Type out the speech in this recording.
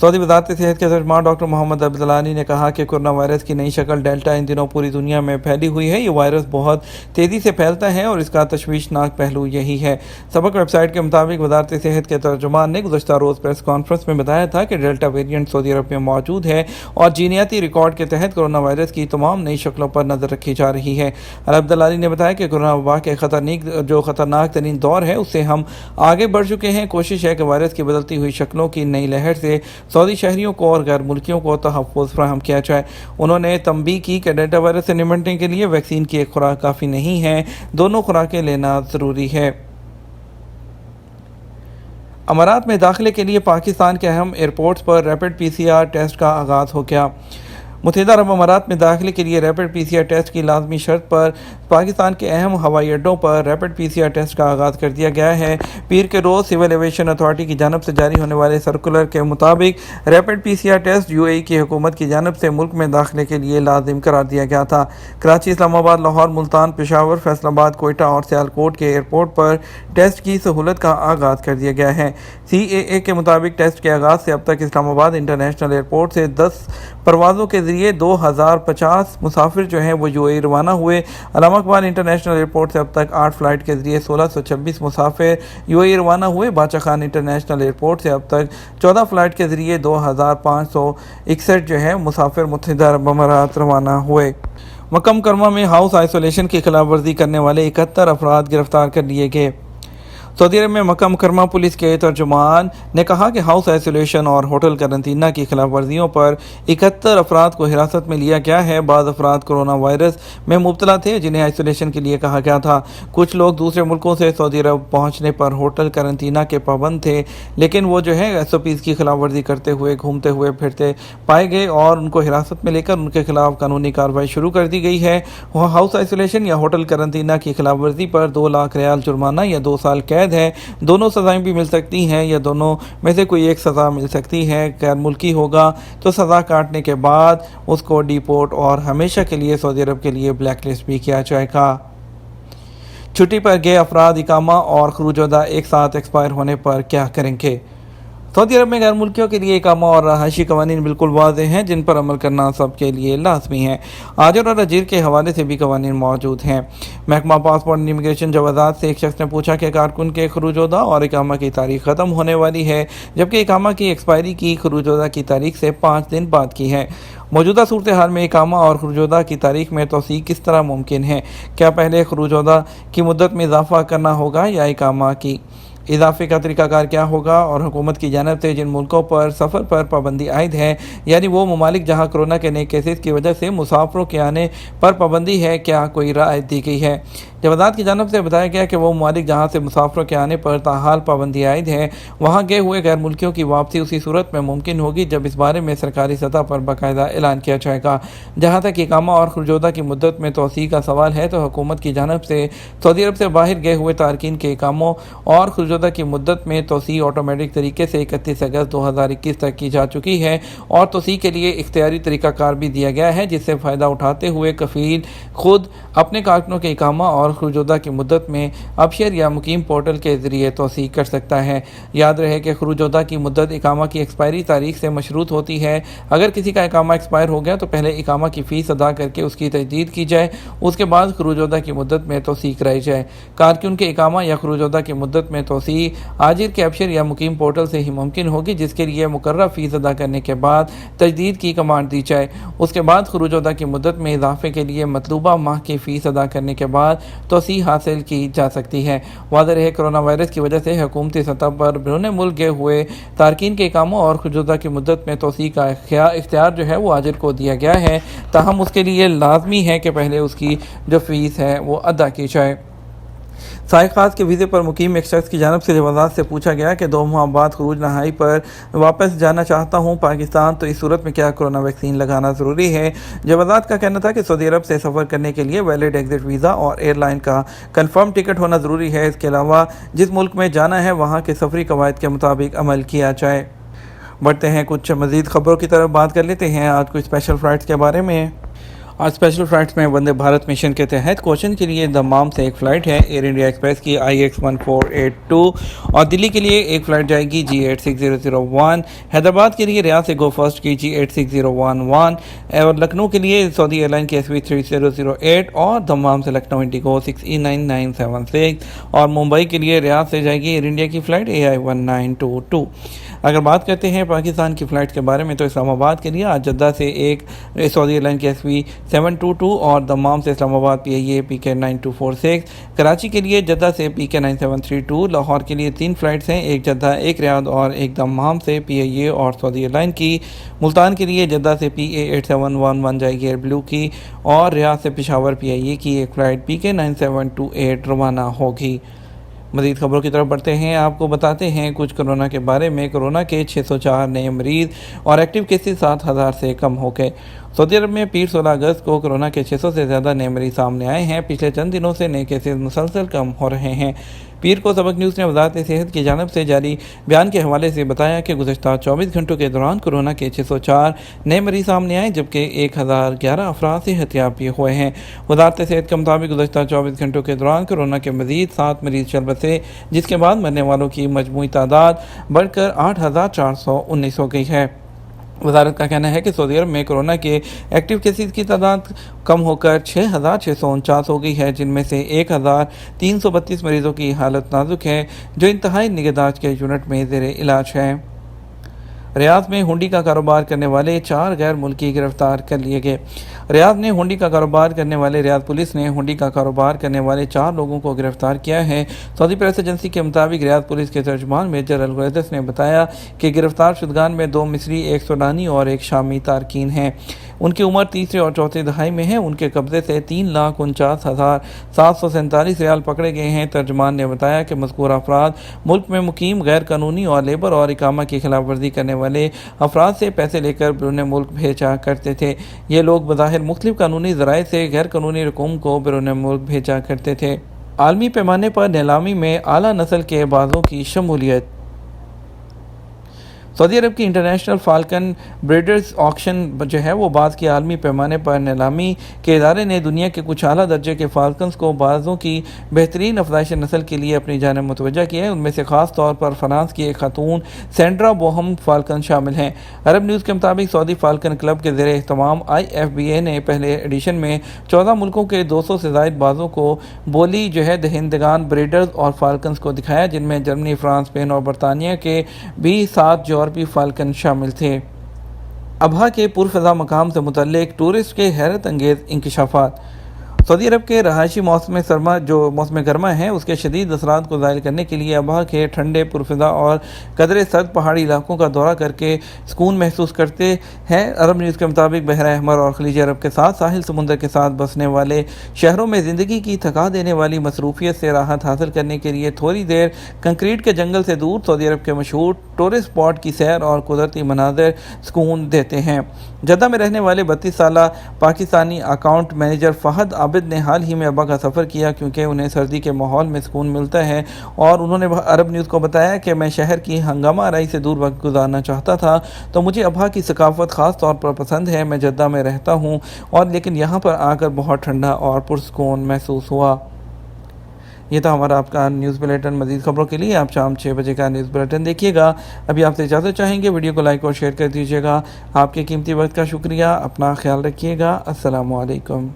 سعودی وزارت صحت کے ترجمان ڈاکٹر محمد عبداللانی نے کہا کہ کورونا وائرس کی نئی شکل ڈیلٹا ان دنوں پوری دنیا میں پھیلی ہوئی ہے۔ یہ وائرس بہت تیزی سے پھیلتا ہے اور اس کا تشویشناک پہلو یہی ہے۔ سبق ویب سائٹ کے مطابق وزارت صحت کے ترجمان نے گزشتہ روز پریس کانفرنس میں بتایا تھا کہ ڈیلٹا ویریئنٹ سعودی عرب میں موجود ہے اور جینیاتی ریکارڈ کے تحت کورونا وائرس کی تمام نئی شکلوں پر نظر رکھی جا رہی ہے۔ عبداللانی نے بتایا کہ کورونا وبا کے خطرناک ترین دور ہے اس سے ہم آگے بڑھ چکے ہیں۔ کوشش ہے کہ وائرس کی بدلتی ہوئی شکلوں کی نئی لہر سے سعودی شہریوں کو اور غیر ملکیوں کو تحفظ فراہم کیا جائے۔ انہوں نے تنبیہ کی کہ ڈیلٹا وائرس سے نمٹنے کے لیے ویکسین کی ایک خوراک کافی نہیں ہے، دونوں خوراکیں لینا ضروری ہے۔ امارات میں داخلے کے لیے پاکستان کے اہم ایئرپورٹس پر rapid P C R test کا آغاز ہو گیا۔ متحدہ عرب امارات میں داخلے کے لیے rapid P C R test کی لازمی شرط پر پاکستان کے اہم ہوائی اڈوں پر rapid P C R test کا آغاز کر دیا گیا ہے۔ پیر کے روز سول ایویشن اتھارٹی کی جانب سے جاری ہونے والے سرکولر کے مطابق rapid P C R test U A E کی حکومت کی جانب سے ملک میں داخلے کے لیے لازم قرار دیا گیا تھا۔ کراچی، اسلام آباد، لاہور، ملتان، پشاور، فیصل آباد، کوئٹہ اور سیالکوٹ کے ایئرپورٹ پر ٹیسٹ کی سہولت کا آغاز کر دیا گیا ہے۔ سی اے اے کے مطابق ٹیسٹ کے آغاز سے اب تک اسلام آباد انٹرنیشنل ایئرپورٹ سے 10 پروازوں کے ذریعے 2050 مسافر جو ہیں وہ یو اے ای روانہ ہوئے۔ علامہ اقبال انٹرنیشنل ایئرپورٹ سے اب تک 8 فلائٹ کے ذریعے 1626 مسافر یو اے ای روانہ ہوئے۔ باچا خان انٹرنیشنل ایئرپورٹ سے اب تک 14 فلائٹ کے ذریعے 2561 جو ہے مسافر متحدہ عرب امارات روانہ ہوئے۔ مکہ مکرمہ میں ہاؤس آئسولیشن کی خلاف ورزی کرنے والے 71 افراد گرفتار کر لیے گئے۔ سعودی عرب میں مکہ مکرمہ پولیس کے ترجمان نے کہا کہ ہاؤس آئسولیشن اور ہوٹل قرنطینہ کی خلاف ورزیوں پر 71 افراد کو حراست میں لیا گیا ہے۔ بعض افراد کورونا وائرس میں مبتلا تھے جنہیں آئسولیشن کے لیے کہا گیا تھا۔ کچھ لوگ دوسرے ملکوں سے سعودی عرب پہنچنے پر ہوٹل قرنطینہ کے پابند تھے، لیکن وہ جو ہے ایس او پیز کی خلاف ورزی کرتے ہوئے گھومتے ہوئے پھرتے پائے گئے اور ان کو حراست میں لے کر ان کے خلاف قانونی کارروائی شروع کر دی گئی ہے۔ وہ ہاؤس آئسولیشن یا ہوٹل قرنطینہ کی خلاف ورزی پر 2 لاکھ ریال جرمانہ یا 2 سال قید ہے۔ دونوں سزائیں بھی مل سکتی ہیں یا دونوں میں سے کوئی ایک سزا مل سکتی ہے۔ غیر ملکی ہوگا تو سزا کاٹنے کے بعد اس کو ڈیپورٹ اور ہمیشہ کے لیے سعودی عرب کے لیے بلیک لسٹ بھی کیا جائے گا۔ چھٹی پر گئے افراد اقامہ اور خروج ودا ایک ساتھ ایکسپائر ہونے پر کیا کریں گے؟ سعودی عرب میں غیر ملکیوں کے لیے اقامہ اور رہائشی قوانین بالکل واضح ہیں جن پر عمل کرنا سب کے لیے لازمی ہے۔ آجر اور اجیر کے حوالے سے بھی قوانین موجود ہیں۔ محکمہ پاسپورٹ اینڈ امیگریشن جوازات سے ایک شخص نے پوچھا کہ کارکن کے خروج ودا اور اقامہ کی تاریخ ختم ہونے والی ہے جبکہ اقامہ کی ایکسپائری کی خروج ودا کی تاریخ سے 5 دن بعد کی ہے۔ موجودہ صورتحال میں اقامہ اور خروج ودا کی تاریخ میں توسیع کس طرح ممکن ہے؟ کیا پہلے خروج ودا کی مدت میں اضافہ کرنا ہوگا یا اقامہ کی؟ اضافے کا طریقہ کار کیا ہوگا؟ اور حکومت کی جانب سے جن ملکوں پر سفر پر پابندی عائد ہے یعنی وہ ممالک جہاں کرونا کے نئے کیسز کی وجہ سے مسافروں کے آنے پر پابندی ہے، کیا کوئی رعایت دی گئی ہے؟ جوازات کی جانب سے بتایا گیا کہ وہ ممالک جہاں سے مسافروں کے آنے پر تاحال پابندی عائد ہے وہاں گئے ہوئے غیر ملکیوں کی واپسی اسی صورت میں ممکن ہوگی جب اس بارے میں سرکاری سطح پر باقاعدہ اعلان کیا جائے گا۔ جہاں تک اقامہ اور خروج ودا کی مدت میں توسیع کا سوال ہے تو حکومت کی جانب سے سعودی عرب سے باہر گئے ہوئے تارکین کے اقاموں اور خروج ودا کی مدت میں توسیع آٹومیٹک طریقے سے 31 اگست 2021 تک کی جا چکی ہے اور توسیع کے لیے اختیاری طریقہ کار بھی دیا گیا ہے جس سے فائدہ اٹھاتے ہوئے کفیل خود اپنے کارکنوں کے اقامہ اور خروج ودا کی مدت میں ابشر یا مقیم پورٹل کے ذریعے توسیع کر سکتا ہے۔ یاد رہے کہ خروج ودا کی مدت اقامہ کی ایکسپائری تاریخ سے مشروط ہوتی ہے۔ اگر کسی کا اقامہ ایکسپائر ہو گیا تو پہلے اقامہ کی فیس ادا کر کے اس کی تجدید کی جائے، اس کے بعد خروج ودا کی مدت میں توسیع کرائی جائے۔ کارکن کے اقامہ یا خروج ودا کی مدت میں توسیع آجر کے ابشر یا مقیم پورٹل سے ہی ممکن ہوگی جس کے لیے مقررہ فیس ادا کرنے کے بعد تجدید کی کمانڈ دی جائے۔ اس کے بعد خروج ودا کی مدت میں اضافے کے لیے مطلوبہ ماہ کی فیس ادا کرنے کے بعد توسیع حاصل کی جا سکتی ہے۔ واضح رہے کرونا وائرس کی وجہ سے حکومتی سطح پر بیرون ملک گئے ہوئے تارکین کے اقاموں اور خروج ودا کی مدت میں توسیع کا اختیار جو ہے وہ آجر کو دیا گیا ہے، تاہم اس کے لیے لازمی ہے کہ پہلے اس کی جو فیس ہے وہ ادا کی جائے۔ سائق خاص کے ویزے پر مقیم ایک شخص کی جانب سے جوازات سے پوچھا گیا کہ 2 ماہ بعد خروج نہائی پر واپس جانا چاہتا ہوں پاکستان، تو اس صورت میں کیا کورونا ویکسین لگانا ضروری ہے؟ جوازات کا کہنا تھا کہ سعودی عرب سے سفر کرنے کے لیے ویلڈ ایگزٹ ویزا اور ایئر لائن کا کنفرم ٹکٹ ہونا ضروری ہے۔ اس کے علاوہ جس ملک میں جانا ہے وہاں کے سفری قواعد کے مطابق عمل کیا جائے۔ بڑھتے ہیں کچھ مزید خبروں کی طرف، بات کر لیتے ہیں آج کچھ اسپیشل فلائٹس کے بارے میں۔ آج اسپیشل فلائٹس میں وندے بھارت مشن کے تحت کوچن کے لیے دمام سے ایک فلائٹ ہے ایئر انڈیا ایکسپریس کی IX1482 اور دلی کے لیے ایک فلائٹ جائے گی G86001، حیدرآباد کے لیے ریاض سے گو فرسٹ کی G86011 اور لکھنؤ کے لیے سعودی ایئر لائن کی SV3008 اور دمام سے لکھنؤ انڈیگو 6E9976 اور ممبئی کے لیے ریاض سے جائے گی ایئر انڈیا کی فلائٹ AI1922۔ اگر بات کرتے ہیں پاکستان کی فلائٹ کے بارے میں تو اسلام آباد کے لیے آج جدہ سے ایک سعودی ایئر لائن کی SV722 اور دمام سے اسلام آباد PIA PK9246، کراچی کے لیے جدہ سے PK9732، لاہور کے لیے 3 فلائٹس ہیں، ایک جدہ، ایک ریاض اور ایک دمام سے PIA اور سعودی ایئر لائن کی، ملتان کے لیے جدہ سے PA8711 جائے گی ایئر بلو کی اور ریاض سے پشاور PIA کی ایک فلائٹ PK9728 روانہ ہوگی۔ مزید خبروں کی طرف بڑھتے ہیں، آپ کو بتاتے ہیں کچھ کورونا کے بارے میں۔ کورونا کے 604 نئے مریض اور ایکٹیو کیسز 7000 سے کم ہو گئے۔ سعودی عرب میں پیر 16 اگست کو کورونا کے 600 سے زیادہ نئے مریض سامنے آئے ہیں۔ پچھلے چند دنوں سے نئے کیسز مسلسل کم ہو رہے ہیں۔ پیر کو سبق نیوز نے وزارت صحت کی جانب سے جاری بیان کے حوالے سے بتایا کہ گزشتہ 24 گھنٹوں کے دوران کورونا کے 604 نئے مریض سامنے آئے، جبکہ 1011 افراد صحت یاب بھی ہوئے ہیں۔ وزارت صحت کے مطابق گزشتہ 24 گھنٹوں کے دوران کورونا کے مزید 7 مریض چل بسے، جس کے بعد مرنے والوں کی مجموعی تعداد بڑھ کر 8419 ہو گئی ہے۔ وزارت کا کہنا ہے کہ سعودی عرب میں کورونا کے ایکٹیو کیسز کی تعداد کم ہو کر 6649 ہو گئی ہے، جن میں سے 1332 مریضوں کی حالت نازک ہے، جو انتہائی نگہداشت کے یونٹ میں زیر علاج ہے۔ ریاض میں ہنڈی کا کاروبار کرنے والے 4 غیر ملکی گرفتار کر لیے گئے۔ ریاض میں ہنڈی کا کاروبار کرنے والے ریاض پولیس نے ہنڈی کا کاروبار کرنے والے 4 لوگوں کو گرفتار کیا ہے۔ سعودی پریس ایجنسی کے مطابق ریاض پولیس کے ترجمان میجر الغریدس نے بتایا کہ گرفتار شدگان میں 2 مصری، 1 سوڈانی اور 1 شامی تارکین ہیں۔ ان کی عمر تیسری اور چوتھی دہائی میں ہے۔ ان کے قبضے سے 3,49,747 ریال پکڑے گئے ہیں۔ ترجمان نے بتایا کہ مذکورہ افراد ملک میں مقیم غیر قانونی اور لیبر اور اقامہ کی خلاف ورزی کرنے والے افراد سے پیسے لے کر بیرون ملک بھیجا کرتے تھے۔ یہ لوگ بظاہر مختلف قانونی ذرائع سے غیر قانونی رقوم کو بیرون ملک بھیجا کرتے تھے۔ عالمی پیمانے پر نیلامی میں اعلیٰ نسل کے بازوں کی شمولیت۔ سعودی عرب کی انٹرنیشنل فالکن بریڈرز آکشن جو ہے وہ باز کی عالمی پیمانے پر نیلامی کے ادارے نے دنیا کے کچھ اعلیٰ درجے کے فالکنز کو بازوں کی بہترین افزائش نسل کے لیے اپنی جانب متوجہ کیا ہے۔ ان میں سے خاص طور پر فرانس کی ایک خاتون سینڈرا بوہم فالکن شامل ہیں۔ عرب نیوز کے مطابق سعودی فالکن کلب کے زیر اہتمام IFBA نے پہلے ایڈیشن میں 14 ملکوں کے 200 سے زائد بازوں کو بولی دہندگان بریڈرز اور فالکنز کو دکھایا، جن میں جرمنی، فرانس، اسپین اور برطانیہ کے بھی 7 یورپی فالکن شامل تھے۔ ابہا کے پرفضا مقام سے متعلق ٹورسٹ کے حیرت انگیز انکشافات۔ سعودی عرب کے رہائشی موسم سرما جو موسم گرما ہے، اس کے شدید اثرات کو ظاہر کرنے کے لیے ابہا کے ٹھنڈے، پرفضا اور قدرے سرد پہاڑی علاقوں کا دورہ کر کے سکون محسوس کرتے ہیں۔ عرب نیوز کے مطابق بحیرہ احمر اور خلیج عرب کے ساتھ ساحل سمندر کے ساتھ بسنے والے شہروں میں زندگی کی تھکا دینے والی مصروفیت سے راحت حاصل کرنے کے لیے تھوڑی دیر کنکریٹ کے جنگل سے دور سعودی عرب کے مشہور ٹورسٹ اسپاٹ کی سیر اور قدرتی مناظر سکون دیتے ہیں۔ جدہ میں رہنے والے 32 سالہ پاکستانی اکاؤنٹ مینیجر فہد عابد نے حال ہی میں ابہا کا سفر کیا کیونکہ انہیں سردی کے ماحول میں سکون ملتا ہے، اور انہوں نے عرب نیوز کو بتایا کہ میں شہر کی ہنگامہ آرائی سے دور وقت گزارنا چاہتا تھا تو مجھے ابہا کی ثقافت خاص طور پر پسند ہے۔ میں جدہ میں رہتا ہوں اور لیکن یہاں پر آ کر بہت ٹھنڈا اور پرسکون محسوس ہوا۔ یہ تھا ہمارا آپ کا نیوز بلیٹن۔ مزید خبروں کے لیے آپ شام 6 بجے کا نیوز بلیٹن دیکھیے گا۔ ابھی آپ سے اجازت چاہیں گے، ویڈیو کو لائک اور شیئر کر دیجیے گا۔ آپ کے قیمتی وقت کا شکریہ، اپنا خیال رکھیے گا۔ السلام علیکم۔